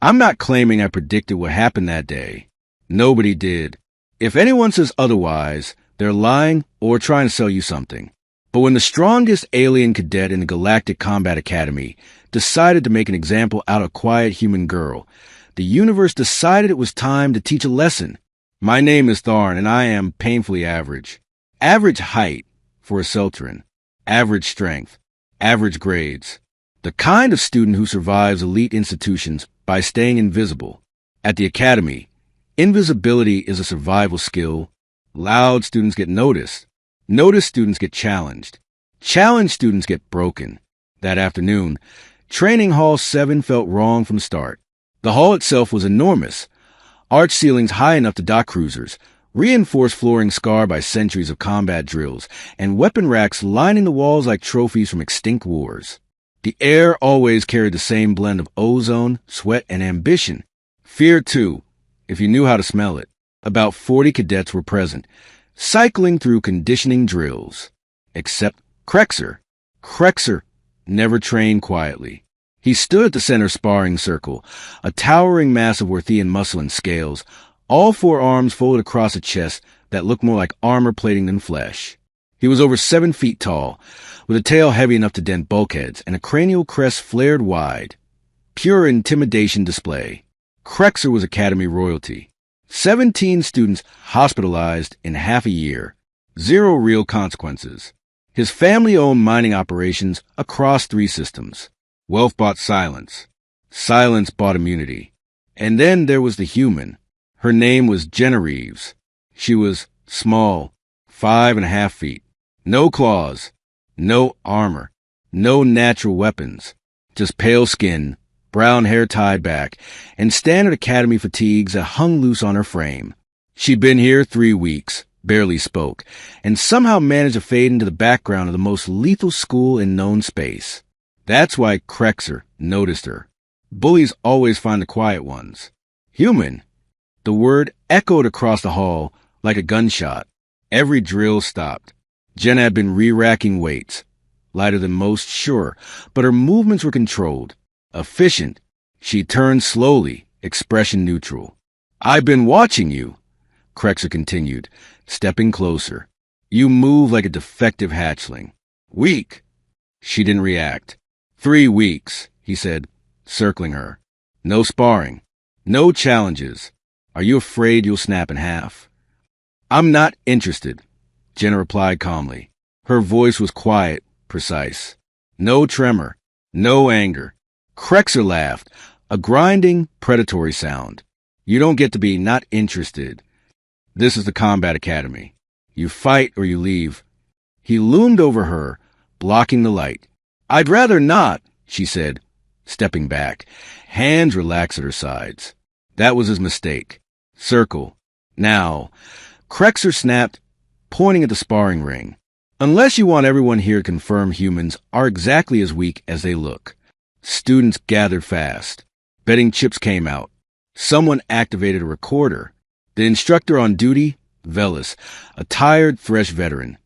I'm not claiming I predicted what happened that day. Nobody did. If anyone says otherwise, they're lying or trying to sell you something. But when the strongest alien cadet in the Galactic Combat Academy decided to make an example out of a quiet human girl, the universe decided it was time to teach a lesson. My name is Tharn, and I am painfully average. Average height for a Seltran. Average strength. Average grades. The kind of student who survives elite institutions by staying invisible. At the Academy, invisibility is a survival skill. Loud students get noticed. Noticed students get challenged. Challenged students get broken. That afternoon, Training Hall 7 felt wrong from the start. The hall itself was enormous. Arch ceilings high enough to dock cruisers, reinforced flooring scarred by centuries of combat drills, and weapon racks lining the walls like trophies from extinct wars. The air always carried the same blend of ozone, sweat, and ambition. Fear, too, if you knew how to smell it. About 40 cadets were present, cycling through conditioning drills. Except Krexer. Krexer never trained quietly. He stood at the center sparring circle, a towering mass of Worthian muscle and scales, all four arms folded across a chest that looked more like armor plating than flesh. He was over 7 feet tall, with a tail heavy enough to dent bulkheads and a cranial crest flared wide. Pure intimidation display. Krexer was Academy royalty. 17 students hospitalized in half a year. 0 real consequences. His family owned mining operations across 3 systems. Wealth bought silence. Silence bought immunity. And then there was the human. Her name was Jenna Reeves. She was small, 5.5 feet. No claws, no armor, no natural weapons. Just pale skin, brown hair tied back, and standard Academy fatigues that hung loose on her frame. She'd been here 3 weeks, barely spoke, and somehow managed to fade into the background of the most lethal school in known space. That's why Krexer noticed her. Bullies always find the quiet ones. Human. The word echoed across the hall like a gunshot. Every drill stopped. Jenna had been re-racking weights. Lighter than most, sure, but her movements were controlled. Efficient. She turned slowly, expression neutral. I've been watching you, Krexer continued, stepping closer. You move like a defective hatchling. Weak. She didn't react. 3 weeks, he said, circling her. No sparring. No challenges. Are you afraid you'll snap in half? I'm not interested, Jenna replied calmly. Her voice was quiet, precise. No tremor. No anger. Krexer laughed, a grinding, predatory sound. You don't get to be not interested. This is the Combat Academy. You fight or you leave. He loomed over her, blocking the light. I'd rather not, she said, stepping back, hands relaxed at her sides. That was his mistake. Circle. Now. Krexer snapped, pointing at the sparring ring. Unless you want everyone here to confirm humans are exactly as weak as they look. Students gathered fast. Betting chips came out. Someone activated a recorder. The instructor on duty, Velis, a tired, fresh veteran,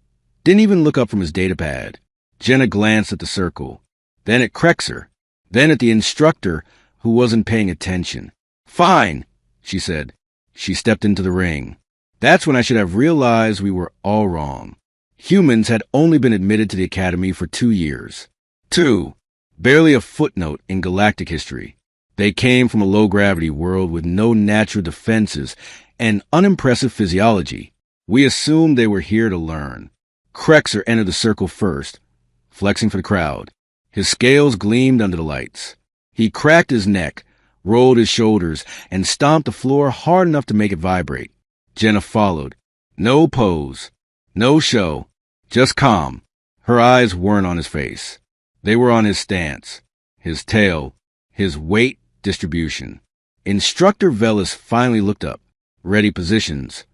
didn't even look up from his datapad. Jenna glanced at the circle, then at Krexer, then at the instructor, who wasn't paying attention. Fine, she said. She stepped into the ring. That's when I should have realized we were all wrong. Humans had only been admitted to the Academy for 2 years. 2. Barely a footnote in galactic history. They came from a low-gravity world with no natural defenses and unimpressive physiology. We assumed they were here to learn. Krexer entered the circle first, flexing for the crowd. His scales gleamed under the lights. He cracked his neck, rolled his shoulders, and stomped the floor hard enough to make it vibrate. Jenna followed. No pose. No show. Just calm. Her eyes weren't on his face. They were on his stance, his tail, his weight distribution. Instructor Velis finally looked up. Ready positions.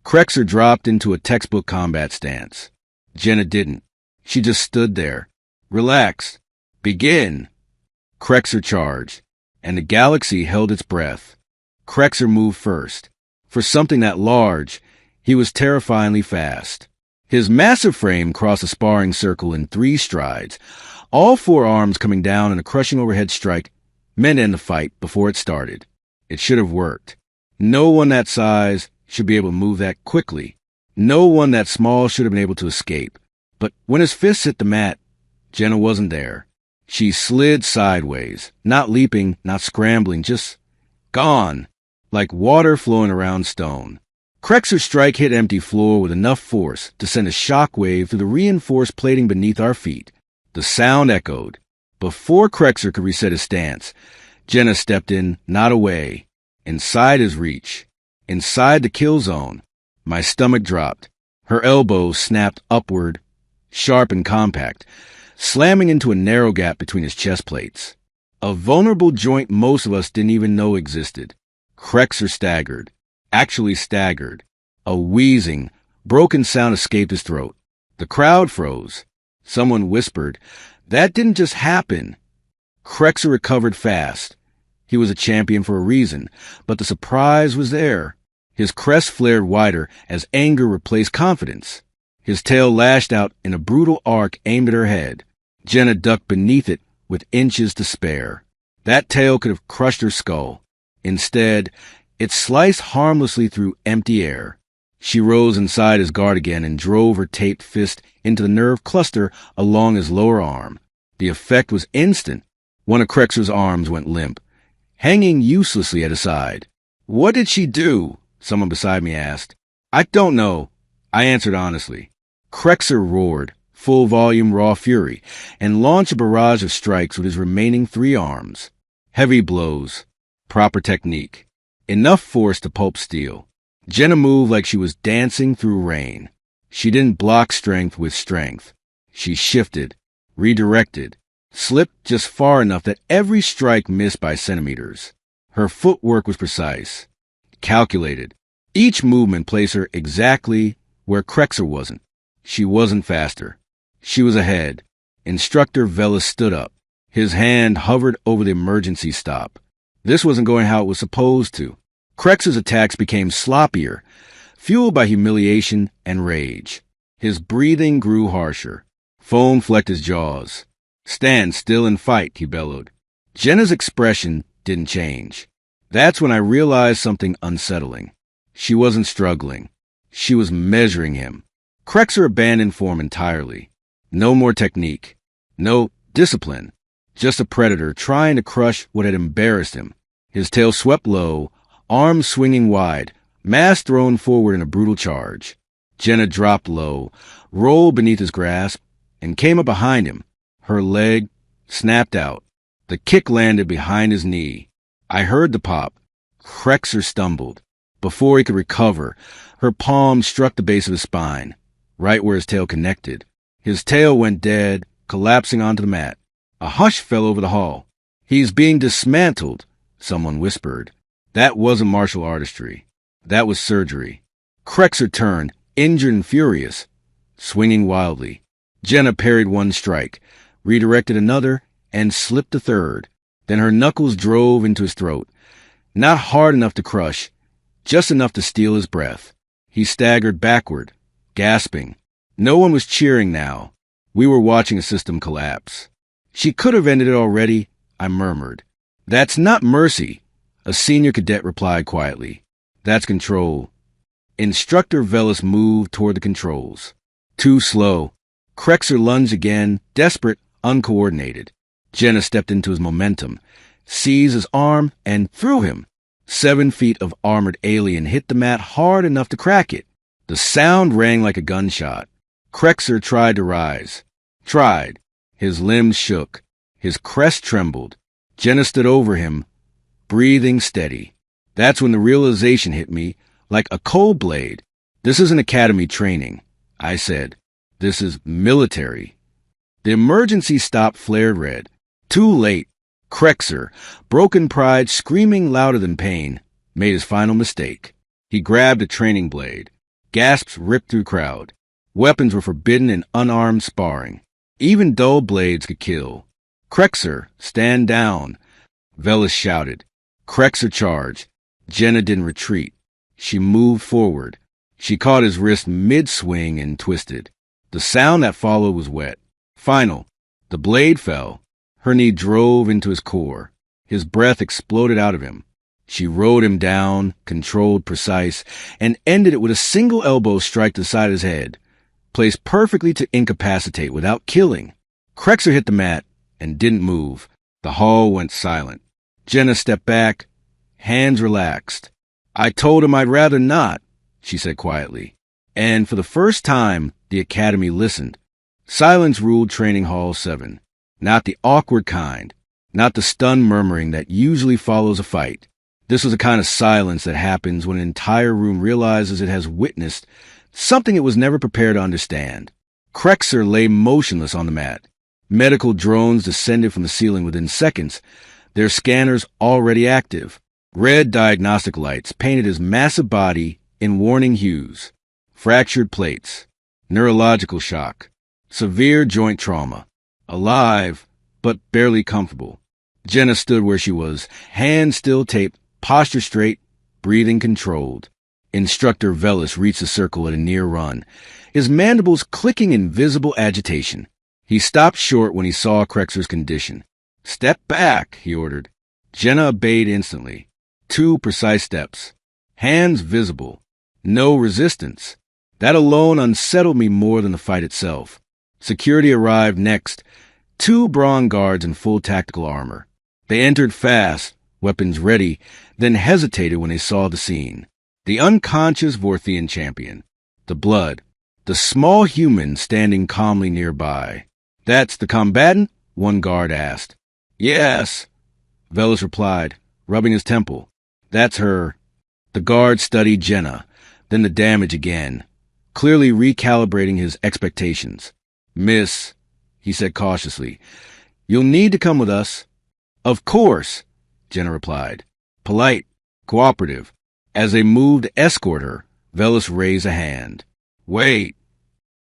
Krexer dropped into a textbook combat stance. Jenna didn't. She just stood there. Relaxed. Begin. Krexer charged, and the galaxy held its breath. Krexer moved first. For something that large, he was terrifyingly fast. His massive frame crossed the sparring circle in 3 strides, all 4 arms coming down in a crushing overhead strike meant to end the fight before it started. It should have worked. No one that size should be able to move that quickly. No one that small should have been able to escape. But when his fists hit the mat, Jenna wasn't there. She slid sideways, not leaping, not scrambling, just gone, like water flowing around stone. Krexer's strike hit empty floor with enough force to send a shockwave through the reinforced plating beneath our feet. The sound echoed. Before Krexer could reset his stance, Jenna stepped in, not away, inside his reach, inside the kill zone. My stomach dropped. Her elbow snapped upward, sharp and compact, slamming into a narrow gap between his chest plates. A vulnerable joint most of us didn't even know existed. Krexer staggered, actually staggered. A wheezing, broken sound escaped his throat. The crowd froze. Someone whispered, "That didn't just happen." Krexer recovered fast. He was a champion for a reason, but the surprise was there. His crest flared wider as anger replaced confidence. His tail lashed out in a brutal arc aimed at her head. Jenna ducked beneath it with inches to spare. That tail could have crushed her skull. Instead, it sliced harmlessly through empty air. She rose inside his guard again and drove her taped fist into the nerve cluster along his lower arm. The effect was instant. One of Krexer's arms went limp, hanging uselessly at his side. "What did she do?" someone beside me asked. "I don't know," I answered honestly. Krexer roared, full volume raw fury, and launched a barrage of strikes with his remaining 3 arms. Heavy blows, proper technique, enough force to pulp steel. Jenna moved like she was dancing through rain. She didn't block strength with strength. She shifted, redirected, slipped just far enough that every strike missed by centimeters. Her footwork was precise, calculated. Each movement placed her exactly where Krexer wasn't. She wasn't faster. She was ahead. Instructor Velis stood up. His hand hovered over the emergency stop. This wasn't going how it was supposed to. Krexer's attacks became sloppier, fueled by humiliation and rage. His breathing grew harsher. Foam flecked his jaws. "Stand still and fight," he bellowed. Jenna's expression didn't change. That's when I realized something unsettling. She wasn't struggling. She was measuring him. Krexer abandoned form entirely. No more technique. No discipline. Just a predator trying to crush what had embarrassed him. His tail swept low, arms swinging wide, mass thrown forward in a brutal charge. Jenna dropped low, rolled beneath his grasp, and came up behind him. Her leg snapped out. The kick landed behind his knee. I heard the pop. Krexer stumbled. Before he could recover, her palm struck the base of his spine, right where his tail connected. His tail went dead, collapsing onto the mat. A hush fell over the hall. "He's being dismantled," someone whispered. That wasn't martial artistry. That was surgery. Krexer turned, injured and furious, swinging wildly. Jenna parried one strike, redirected another, and slipped a third. Then her knuckles drove into his throat. Not hard enough to crush, just enough to steal his breath. He staggered backward, gasping. No one was cheering now. We were watching a system collapse. "She could have ended it already," I murmured. "That's not mercy," a senior cadet replied quietly. "That's control." Instructor Velis moved toward the controls. Too slow. Krexer lunged again, desperate, uncoordinated. Jenna stepped into his momentum, seized his arm, and threw him. 7 feet of armored alien hit the mat hard enough to crack it. The sound rang like a gunshot. Krexer tried to rise. Tried. His limbs shook. His crest trembled. Jenna stood over him, breathing steady. That's when the realization hit me, like a cold blade. "This isn't academy training," I said. "This is military." The emergency stop flared red. Too late. Krexer, broken pride screaming louder than pain, made his final mistake. He grabbed a training blade. Gasps ripped through crowd. Weapons were forbidden in unarmed sparring. Even dull blades could kill. "Krexer, stand down," Velis shouted. Krexer charged. Jenna didn't retreat. She moved forward. She caught his wrist mid-swing and twisted. The sound that followed was wet. Final. The blade fell. Her knee drove into his core. His breath exploded out of him. She rode him down, controlled, precise, and ended it with a single elbow strike to the side of his head, placed perfectly to incapacitate without killing. Krexer hit the mat and didn't move. The hall went silent. Jenna stepped back, hands relaxed. "I told him I'd rather not," she said quietly. And for the first time, the Academy listened. Silence ruled Training Hall 7. Not the awkward kind, not the stunned murmuring that usually follows a fight. This was the kind of silence that happens when an entire room realizes it has witnessed something it was never prepared to understand. Krexer lay motionless on the mat. Medical drones descended from the ceiling within seconds, their scanners already active. Red diagnostic lights painted his massive body in warning hues. Fractured plates, neurological shock, severe joint trauma. Alive, but barely comfortable. Jenna stood where she was, hands still taped, posture straight, breathing controlled. Instructor Velis reached the circle at a near run, his mandibles clicking in visible agitation. He stopped short when he saw Krexer's condition. "Step back," he ordered. Jenna obeyed instantly. 2 precise steps. Hands visible. No resistance. That alone unsettled me more than the fight itself. Security arrived next. 2 Brawn guards in full tactical armor. They entered fast, weapons ready, then hesitated when they saw the scene. The unconscious Vorthian champion. The blood. The small human standing calmly nearby. "That's the combatant?" one guard asked. "Yes," Velis replied, rubbing his temple. "That's her." The guard studied Jenna, then the damage again, clearly recalibrating his expectations. "Miss," he said cautiously, "you'll need to come with us." "Of course," Jenna replied, polite, cooperative. As they moved to escort her, Velis raised a hand. "Wait."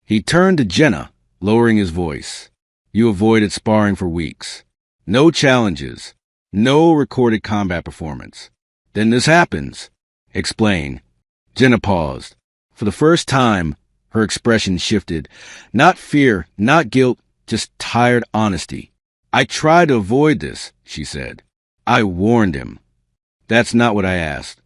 He turned to Jenna, lowering his voice. "You avoided sparring for weeks. No challenges. No recorded combat performance. Then this happens. Explain." Jenna paused. For the first time, her expression shifted. Not fear, not guilt, just tired honesty. "I tried to avoid this," she said. "I warned him." "That's not what I asked."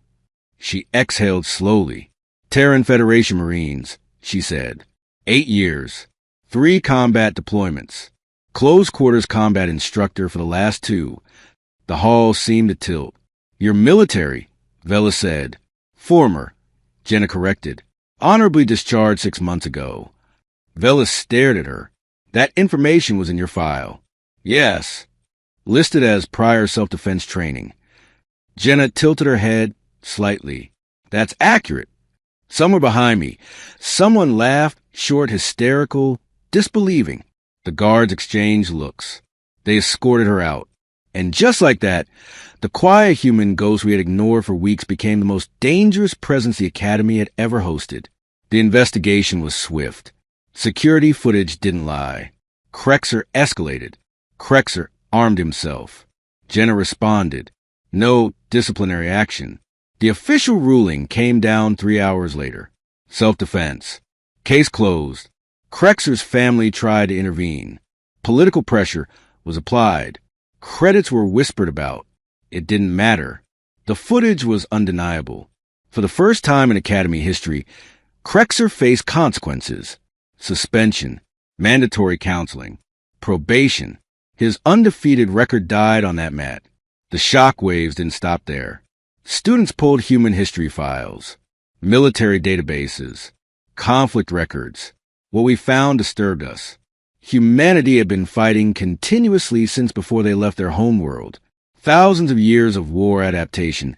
She exhaled slowly. "Terran Federation Marines," she said. 8 years. 3 combat deployments. Close quarters combat instructor for the last 2. The hall seemed to tilt. "You're military," Velis said. "Former," Jenna corrected. "Honorably discharged 6 months ago." Velis stared at her. "That information was in your file." "Yes." "Listed as prior self-defense training." Jenna tilted her head slightly. "That's accurate." Somewhere behind me, someone laughed, short, hysterical, disbelieving. The guards exchanged looks. They escorted her out. And just like that, the quiet human ghost we had ignored for weeks became the most dangerous presence the Academy had ever hosted. The investigation was swift. Security footage didn't lie. Krexer escalated. Krexer armed himself. Jenna responded. No disciplinary action. The official ruling came down 3 hours later. Self-defense. Case closed. Krexer's family tried to intervene. Political pressure was applied. Credits were whispered about. It didn't matter. The footage was undeniable. For the first time in Academy history, Krexer faced consequences. Suspension, mandatory counseling, probation. His undefeated record died on that mat. The shockwaves didn't stop there. Students pulled human history files, military databases, conflict records. What we found disturbed us. Humanity had been fighting continuously since before they left their homeworld. Thousands of years of war adaptation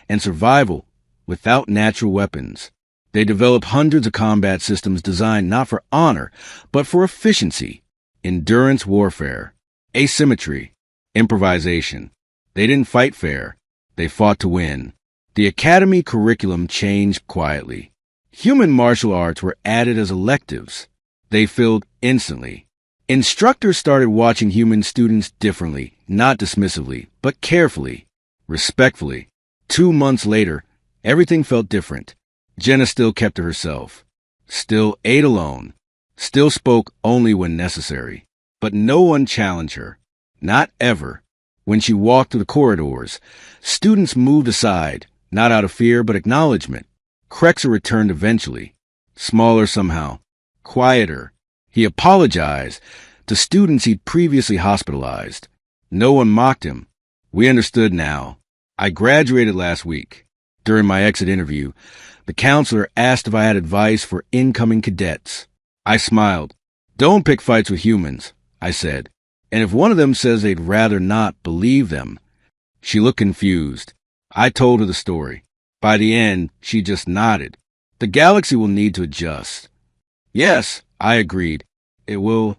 and survival without natural weapons. They developed hundreds of combat systems designed not for honor, but for efficiency, endurance warfare, asymmetry, improvisation. They didn't fight fair. They fought to win. The Academy curriculum changed quietly. Human martial arts were added as electives. They filled instantly. Instructors started watching human students differently, not dismissively, but carefully, respectfully. 2 months later, everything felt different. Jenna still kept to herself, still ate alone, still spoke only when necessary. But no one challenged her. Not ever. When she walked through the corridors, students moved aside, not out of fear but acknowledgement. Krexer returned eventually, smaller somehow, quieter. He apologized to students he'd previously hospitalized. No one mocked him. We understood now. I graduated last week. During my exit interview, the counselor asked if I had advice for incoming cadets. I smiled. Don't pick fights with humans, I said. And if one of them says they'd rather not, believe them. She looked confused. I told her the story. By the end, she just nodded. The galaxy will need to adjust. Yes, I agreed. It will.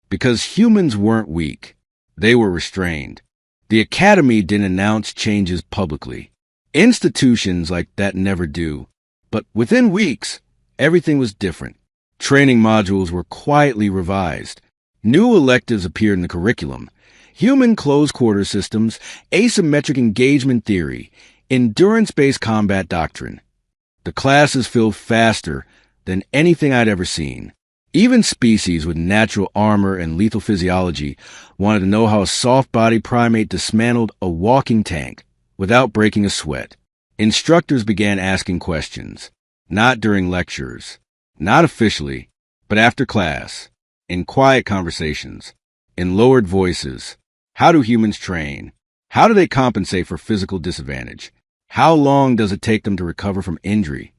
Because humans weren't weak. They were restrained. The Academy didn't announce changes publicly. Institutions like that never do. But within weeks, everything was different. Training modules were quietly revised. New electives appeared in the curriculum. Human close-quarter systems, asymmetric engagement theory, endurance-based combat doctrine. The classes filled faster than anything I'd ever seen. Even species with natural armor and lethal physiology wanted to know how a soft-bodied primate dismantled a walking tank without breaking a sweat. Instructors began asking questions, not during lectures, not officially, but after class, in quiet conversations, in lowered voices. How do humans train? How do they compensate for physical disadvantage? How long does it take them to recover from injury?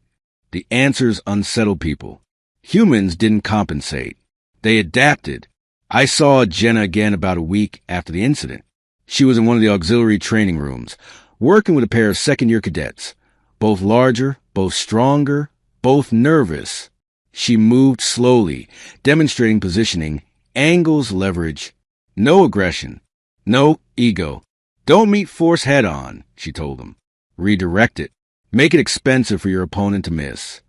The answers unsettled people. Humans didn't compensate. They adapted. I saw Jenna again about a week after the incident. She was in one of the auxiliary training rooms, working with a pair of second-year cadets, both larger, both stronger, both nervous. She moved slowly, demonstrating positioning, angles, leverage. No aggression. No ego. Don't meet force head-on, she told them. Redirect it. Make it expensive for your opponent to miss.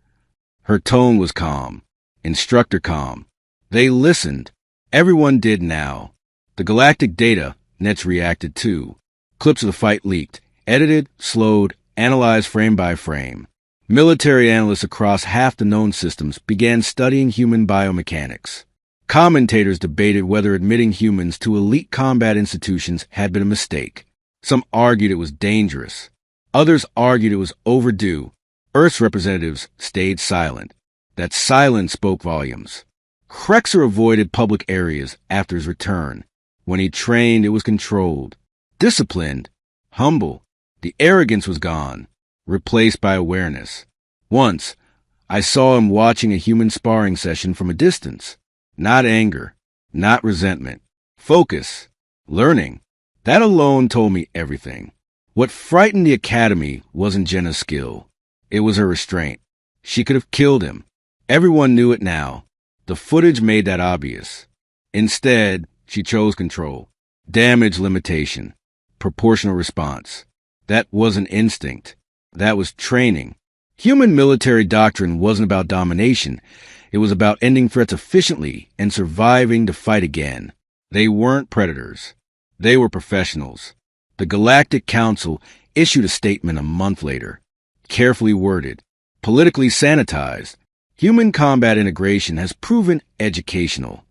Her tone was calm. Instructor calm. They listened. Everyone did now. The galactic data nets reacted too. Clips of the fight leaked, edited, slowed, analyzed frame by frame. Military analysts across half the known systems began studying human biomechanics. Commentators debated whether admitting humans to elite combat institutions had been a mistake. Some argued it was dangerous. Others argued it was overdue. Earth's representatives stayed silent. That silence spoke volumes. Krexer avoided public areas after his return. When he trained, it was controlled, disciplined, humble. The arrogance was gone, replaced by awareness. Once, I saw him watching a human sparring session from a distance. Not anger, not resentment. Focus, learning. That alone told me everything. What frightened the Academy wasn't Jenna's skill. It was her restraint. She could have killed him. Everyone knew it now. The footage made that obvious. Instead, she chose control. Damage limitation. Proportional response. That wasn't instinct. That was training. Human military doctrine wasn't about domination. It was about ending threats efficiently and surviving to fight again. They weren't predators. They were professionals. The Galactic Council issued a statement a month later. Carefully worded. Politically sanitized. Human combat integration has proven educational.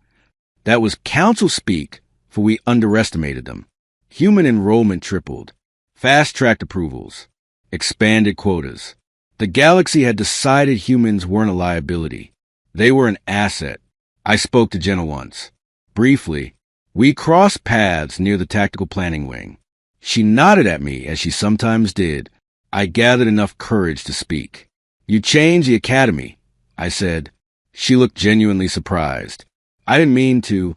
That was council speak, for we underestimated them. Human enrollment tripled. Fast-tracked approvals. Expanded quotas. The galaxy had decided humans weren't a liability. They were an asset. I spoke to Jenna once. Briefly, we crossed paths near the tactical planning wing. She nodded at me, as she sometimes did. I gathered enough courage to speak. You changed the Academy, I said. She looked genuinely surprised. I didn't mean to.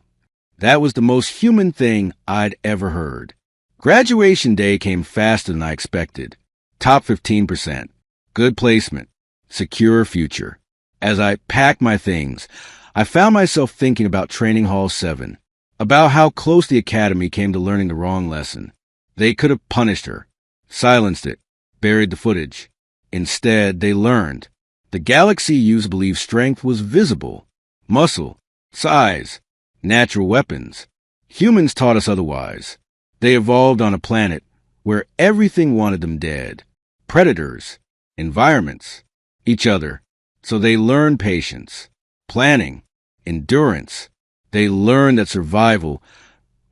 That was the most human thing I'd ever heard. Graduation day came faster than I expected. Top 15%. Good placement. Secure future. As I packed my things, I found myself thinking about Training Hall 7, about how close the Academy came to learning the wrong lesson. They could have punished her, silenced it, buried the footage. Instead, they learned. The galaxy used to believe strength was visible, muscle, size, natural weapons. Humans taught us otherwise. They evolved on a planet where everything wanted them dead. Predators, environments, each other. So they learned patience, planning, endurance. They learned that survival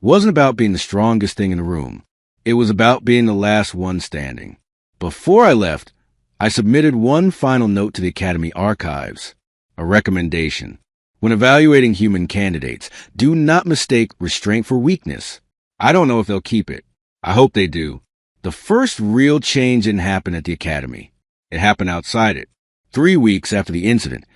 wasn't about being the strongest thing in the room. It was about being the last one standing. Before I left, I submitted one final note to the Academy archives, a recommendation. When evaluating human candidates, do not mistake restraint for weakness. I don't know if they'll keep it. I hope they do. The first real change didn't happen at the Academy. It happened outside it. 3 weeks after the incident,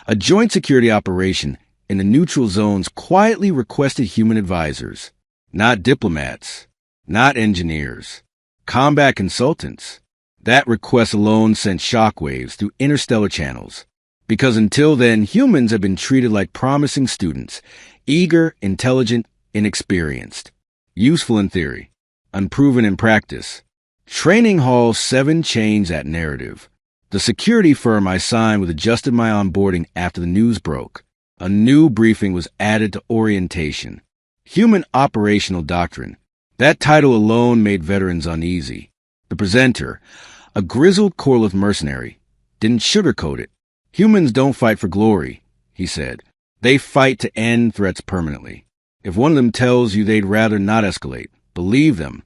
a joint security operation in the neutral zones quietly requested human advisors, not diplomats, not engineers, combat consultants. That request alone sent shockwaves through interstellar channels, because until then, humans had been treated like promising students, eager, intelligent, inexperienced, useful in theory, unproven in practice. Training Hall 7 changed that narrative. The security firm I signed with adjusted my onboarding after the news broke. A new briefing was added to orientation. Human operational doctrine. That title alone made veterans uneasy. The presenter, a grizzled Corliss mercenary, didn't sugarcoat it. Humans don't fight for glory, he said. They fight to end threats permanently. If one of them tells you they'd rather not escalate, believe them.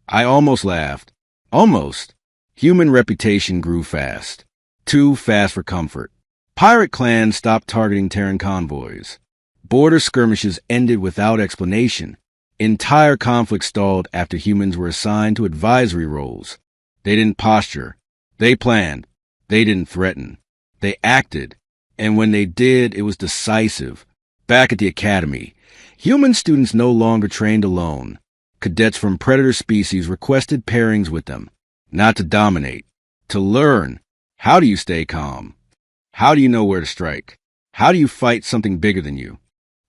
I almost laughed. Almost. Human reputation grew fast. Too fast for comfort. Pirate clans stopped targeting Terran convoys. Border skirmishes ended without explanation. Entire conflicts stalled after humans were assigned to advisory roles. They didn't posture. They planned. They didn't threaten. They acted. And when they did, it was decisive. Back at the Academy, human students no longer trained alone. Cadets from predator species requested pairings with them. Not to dominate, to learn. How do you stay calm? How do you know where to strike? How do you fight something bigger than you?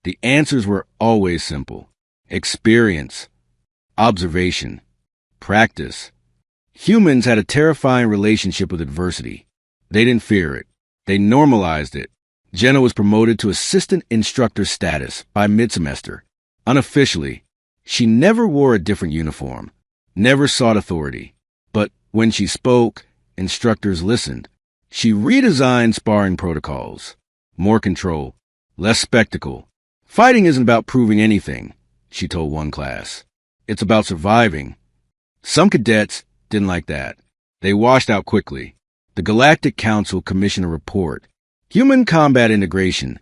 The answers were always simple. Experience, observation, practice. Humans had a terrifying relationship with adversity. They didn't fear it. They normalized it. Jenna was promoted to assistant instructor status by mid-semester. Unofficially, she never wore a different uniform, never sought authority. But when she spoke, instructors listened. She redesigned sparring protocols. More control, less spectacle. Fighting isn't about proving anything, she told one class. It's about surviving. Some cadets didn't like that. They washed out quickly. The Galactic Council commissioned a report. Human combat integration,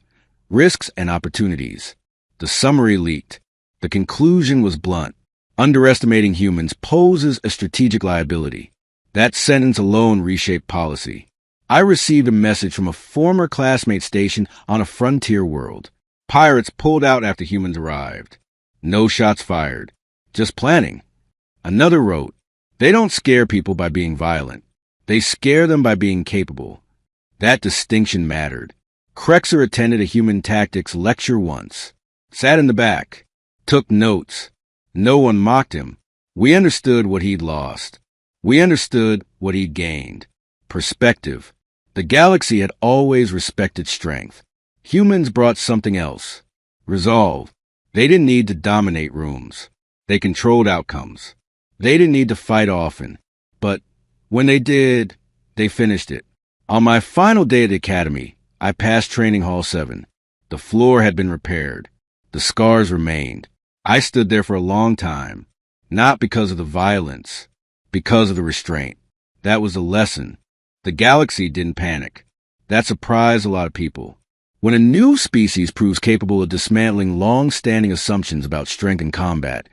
risks and opportunities. The summary leaked. The conclusion was blunt. Underestimating humans poses a strategic liability. That sentence alone reshaped policy. I received a message from a former classmate stationed on a frontier world. Pirates pulled out after humans arrived. No shots fired. Just planning. Another wrote, they don't scare people by being violent. They scare them by being capable. That distinction mattered. Krexer attended a human tactics lecture once. Sat in the back. Took notes. No one mocked him. We understood what he'd lost. We understood what he'd gained. Perspective. The galaxy had always respected strength. Humans brought something else. Resolve. They didn't need to dominate rooms. They controlled outcomes. They didn't need to fight often. But when they did, they finished it. On my final day at the Academy, I passed Training Hall 7. The floor had been repaired. The scars remained. I stood there for a long time, not because of the violence, because of the restraint. That was the lesson. The galaxy didn't panic. That surprised a lot of people. When a new species proves capable of dismantling long-standing assumptions about strength in combat,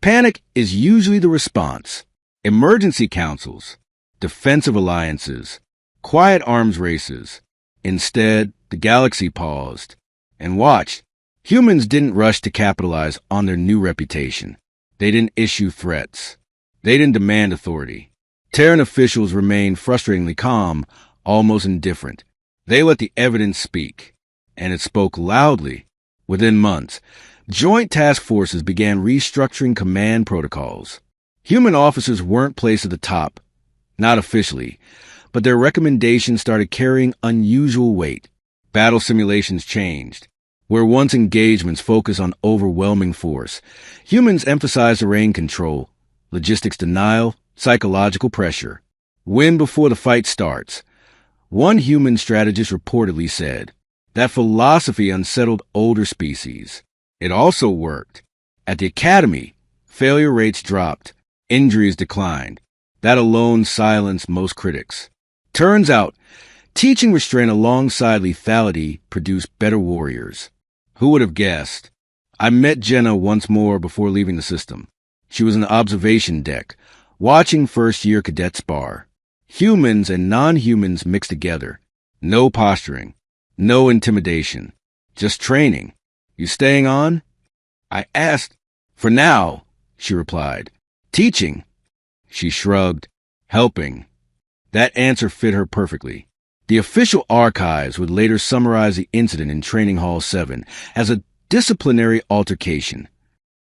panic is usually the response. Emergency councils, defensive alliances, quiet arms races. Instead, the galaxy paused and watched. Humans didn't rush to capitalize on their new reputation. They didn't issue threats. They didn't demand authority. Terran officials remained frustratingly calm, almost indifferent. They let the evidence speak, and it spoke loudly. Within months, joint task forces began restructuring command protocols. Human officers weren't placed at the top, not officially, but their recommendations started carrying unusual weight. Battle simulations changed. Where once engagements focused on overwhelming force, humans emphasized terrain control, logistics denial, psychological pressure. Win before the fight starts. One human strategist reportedly said, that philosophy unsettled older species. It also worked. At the academy, failure rates dropped, injuries declined. That alone silenced most critics. Turns out, teaching restraint alongside lethality produced better warriors. Who would have guessed? I met Jenna once more before leaving the system. She was in the observation deck, watching first-year cadets spar. Humans and non-humans mixed together. No posturing. No intimidation. Just training. You staying on? I asked. For now, she replied. Teaching? She shrugged. Helping. That answer fit her perfectly. The official archives would later summarize the incident in Training Hall 7 as a disciplinary altercation.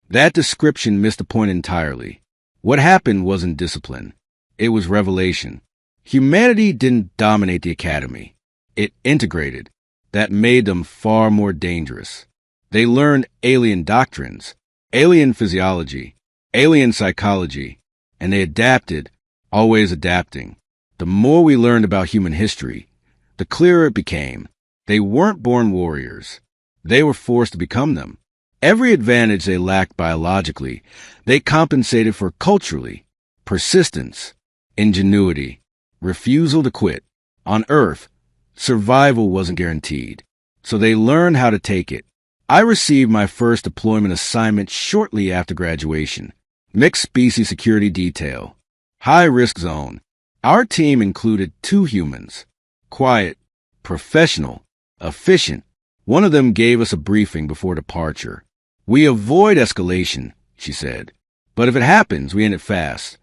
That description missed the point entirely. What happened wasn't discipline. It was revelation. Humanity didn't dominate the academy. It integrated. That made them far more dangerous. They learned alien doctrines, alien physiology, alien psychology, and they adapted, always adapting. The more we learned about human history, the clearer it became. They weren't born warriors. They were forced to become them. Every advantage they lacked biologically, they compensated for culturally. Persistence, ingenuity, refusal to quit. On Earth, survival wasn't guaranteed, so they learned how to take it. I received my first deployment assignment shortly after graduation. Mixed species security detail. High risk zone. Our team included 2 humans. Quiet, professional, efficient. One of them gave us a briefing before departure. We avoid escalation, she said. But if it happens, we end it fast.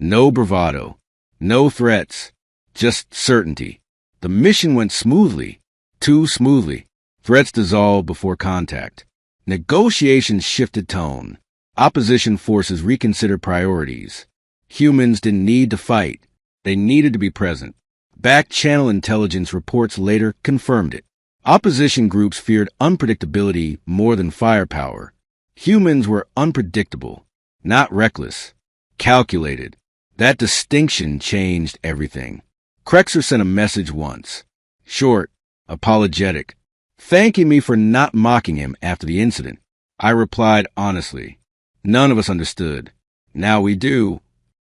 No bravado. No threats. Just certainty. The mission went smoothly. Too smoothly. Threats dissolved before contact. Negotiations shifted tone. Opposition forces reconsidered priorities. Humans didn't need to fight. They needed to be present. Back-channel intelligence reports later confirmed it. Opposition groups feared unpredictability more than firepower. Humans were unpredictable, not reckless, calculated. That distinction changed everything. Krexer sent a message once, short, apologetic, thanking me for not mocking him after the incident. I replied honestly. None of us understood. Now we do.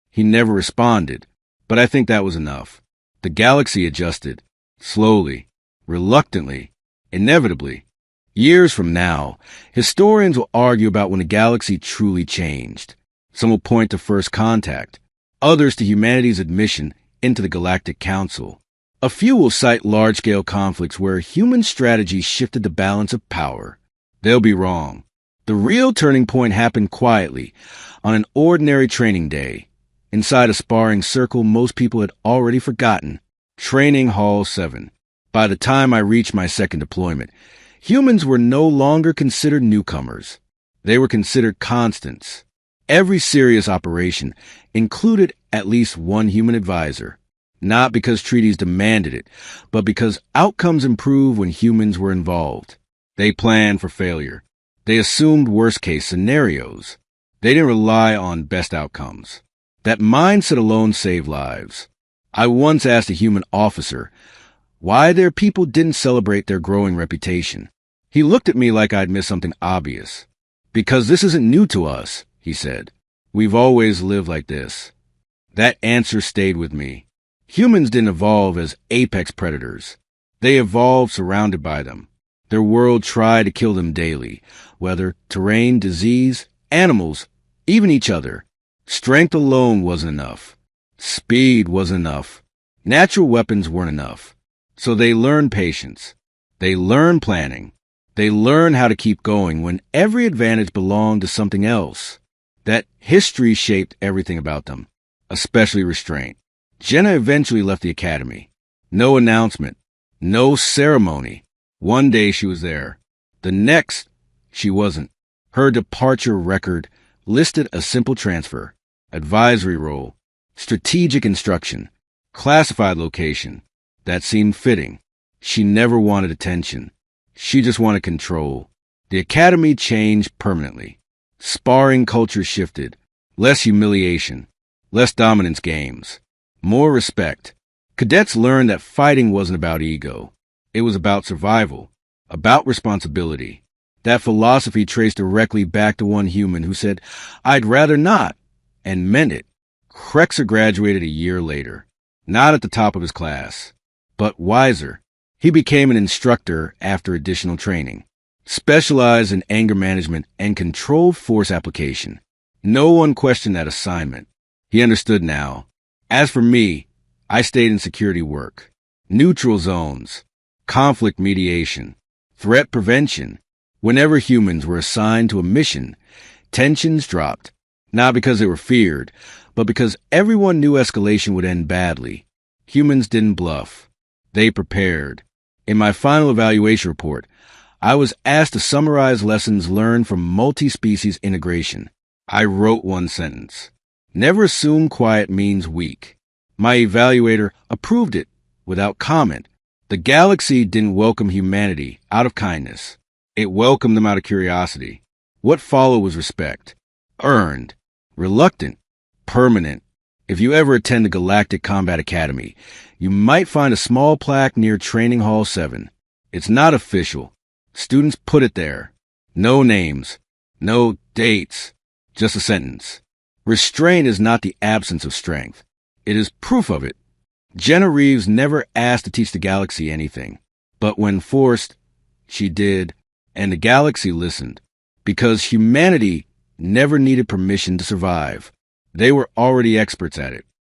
He never responded, but I think that was enough. The galaxy adjusted, slowly, reluctantly, inevitably. Years from now, historians will argue about when the galaxy truly changed. Some will point to first contact, others to humanity's admission into the Galactic Council. A few will cite large-scale conflicts where human strategy shifted the balance of power. They'll be wrong. The real turning point happened quietly, on an ordinary training day. Inside a sparring circle most people had already forgotten. Training Hall 7. By the time I reached my second deployment, humans were no longer considered newcomers. They were considered constants. Every serious operation included at least one human advisor. Not because treaties demanded it, but because outcomes improved when humans were involved. They planned for failure. They assumed worst-case scenarios. They didn't rely on best outcomes. That mindset alone saved lives. I once asked a human officer why their people didn't celebrate their growing reputation. He looked at me like I'd missed something obvious. Because this isn't new to us, he said. We've always lived like this. That answer stayed with me. Humans didn't evolve as apex predators. They evolved surrounded by them. Their world tried to kill them daily, whether terrain, disease, animals, even each other. Strength alone wasn't enough. Speed wasn't enough. Natural weapons weren't enough. So they learned patience. They learned planning. They learned how to keep going when every advantage belonged to something else. That history shaped everything about them, especially restraint. Jenna eventually left the academy. No announcement. No ceremony. One day she was there. The next, she wasn't. Her departure record listed a simple transfer, advisory role, strategic instruction, classified location. That seemed fitting. She never wanted attention. She just wanted control. The academy changed permanently. Sparring culture shifted. Less humiliation. Less dominance games. More respect. Cadets learned that fighting wasn't about ego. It was about survival. About responsibility. That philosophy traced directly back to one human who said, "I'd rather not," and meant it. Krexer graduated a year later, not at the top of his class, but wiser. He became an instructor after additional training, specialized in anger management and controlled force application. No one questioned that assignment. He understood now. As for me, I stayed in security work, neutral zones, conflict mediation, threat prevention. Whenever humans were assigned to a mission, tensions dropped, not because they were feared, but because everyone knew escalation would end badly. Humans didn't bluff. They prepared. In my final evaluation report, I was asked to summarize lessons learned from multi-species integration. I wrote one sentence. Never assume quiet means weak. My evaluator approved it without comment. The galaxy didn't welcome humanity out of kindness. It welcomed them out of curiosity. What followed was respect. Earned. Reluctant. Permanent. If you ever attend the Galactic Combat Academy, you might find a small plaque near Training Hall 7. It's not official. Students put it there. No names. No dates. Just a sentence. Restraint is not the absence of strength. It is proof of it. Jenna Reeves never asked to teach the galaxy anything. But when forced, she did. And the galaxy listened, because humanity never needed permission to survive. They were already experts at it.